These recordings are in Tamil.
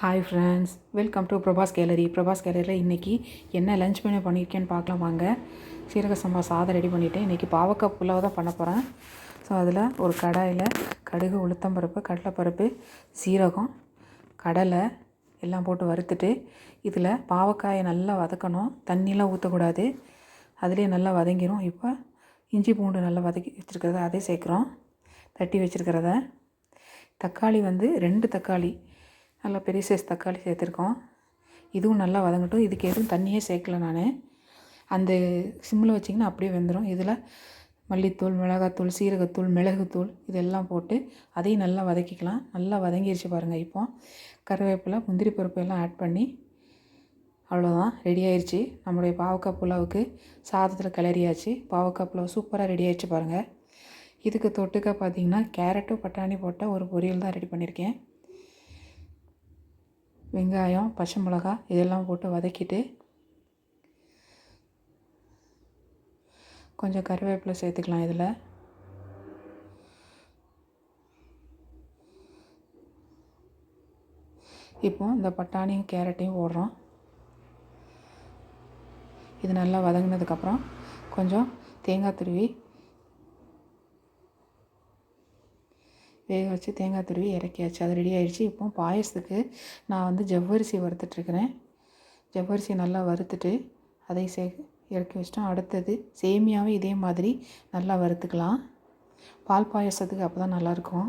Hi friends, welcome to Prabhas கேலரியில் இன்றைக்கி என்ன லஞ்ச் மெனு பண்ணியிருக்கேன்னு பார்க்கலாம் வாங்க. சீரக சம்பா சாதம் ரெடி பண்ணிவிட்டேன். இன்றைக்கி பாவக்காய் புலாவ் தான் பண்ண போகிறேன். ஸோ அதில் ஒரு கடாயில் கடுகு, உளுத்தம்பருப்பு, கடலைப்பருப்பு, சீரகம், கடலை எல்லாம் போட்டு வறுத்துட்டு இதில் பாவக்காயை நல்லா வதக்கணும். தண்ணியெலாம் ஊற்றக்கூடாது. அதிலே நல்லா வதங்கிடும். இப்போ இஞ்சி பூண்டு நல்லா வதக்கி வச்சுருக்கிறத அதே சேர்க்குறோம். தட்டி வச்சுருக்கிறத தக்காளி 2 தக்காளி நல்லா பெரிய சைஸ் தக்காளி சேர்த்துருக்கோம். இதுவும் நல்லா வதங்கட்டும். இதுக்கு எதுவும் தண்ணியே சேர்க்கல நான். அந்த சிம்மில் வச்சிங்கன்னா அப்படியே வெந்துடும். இதில் மல்லித்தூள், மிளகாத்தூள், சீரகத்தூள், மிளகுத்தூள் இதெல்லாம் போட்டு அதையும் நல்லா வதக்கிக்கலாம். நல்லா வதங்கிடுச்சு பாருங்கள். இப்போ கருவேப்பிலை, முந்திரி பருப்பு எல்லாம் ஆட் பண்ணி அவ்வளோதான், ரெடி ஆயிடுச்சு. நம்மளுடைய பாவக்காய் புலாவுக்கு சாதத்தில் கிளறியாச்சு. பாவக்காய் புலாவ் சூப்பராக ரெடி ஆயிடுச்சு பாருங்கள். இதுக்கு தொட்டுக்க பார்த்திங்கன்னா கேரட்டும் பட்டாணி போட்ட ஒரு பொரியல் தான் ரெடி பண்ணியிருக்கேன். வெங்காயம், பச்சை மிளகாய் இதெல்லாம் போட்டு வதக்கிட்டு கொஞ்சம் கருவேப்பிலை சேர்த்துக்கலாம். இதில் இப்போ இந்த பட்டாணியும் கேரட்டையும் போடுறோம். இது நல்லா வதங்கினதுக்கப்புறம் கொஞ்சம் தேங்காய் துருவி வேக வச்சு தேங்காய் துருவி இறக்கியாச்சு. அது ரெடி ஆகிடுச்சு. இப்போ பாயசத்துக்கு நான் ஜவ்வரிசி வறுத்துட்ருக்கிறேன். ஜவ்வரிசி நல்லா வறுத்துட்டு அதை இறக்கி வச்சிட்டோம். அடுத்தது சேமியாவே இதே மாதிரி நல்லா வறுத்துக்கலாம். பால் பாயசத்துக்கு அப்போ தான் நல்லாயிருக்கும்.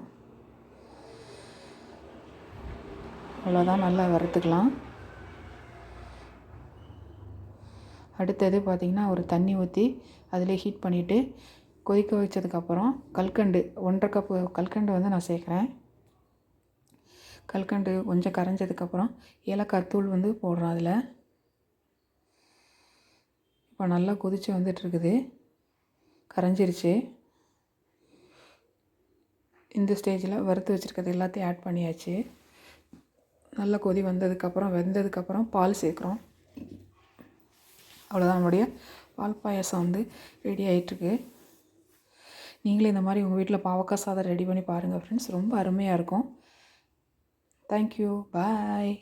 அவ்வளோதான், நல்லா வறுத்துக்கலாம். அடுத்தது பார்த்திங்கன்னா ஒரு தண்ணி ஊற்றி அதில் ஹீட் பண்ணிவிட்டு கொதிக்க வச்சதுக்கப்புறம் கல்கண்டு 1.5 கப்பு கல்கண்டு நான் சேர்க்குறேன். கல்கண்டு கொஞ்சம் கரைஞ்சதுக்கப்புறம் ஏலக்காய் தூள் போடுறோம் அதில். இப்போ நல்லா கொதித்து வந்துட்டுருக்குது, கரைஞ்சிருச்சு. இந்த ஸ்டேஜில் வறுத்து வச்சுருக்கிறது எல்லாத்தையும் ஆட் பண்ணியாச்சு. நல்லா கொதி வெந்ததுக்கப்புறம் பால் சேர்க்குறோம். அவ்வளோதான், நம்முடைய பால் பாயசம் ரெடி ஆகிட்டுருக்கு. நீங்களே இந்த மாதிரி உங்கள் வீட்டில் பாவக்காய் சாதம் ரெடி பண்ணி பாருங்கள் ஃப்ரெண்ட்ஸ். ரொம்ப அருமையாக இருக்கும். தேங்க்யூ, பாய்.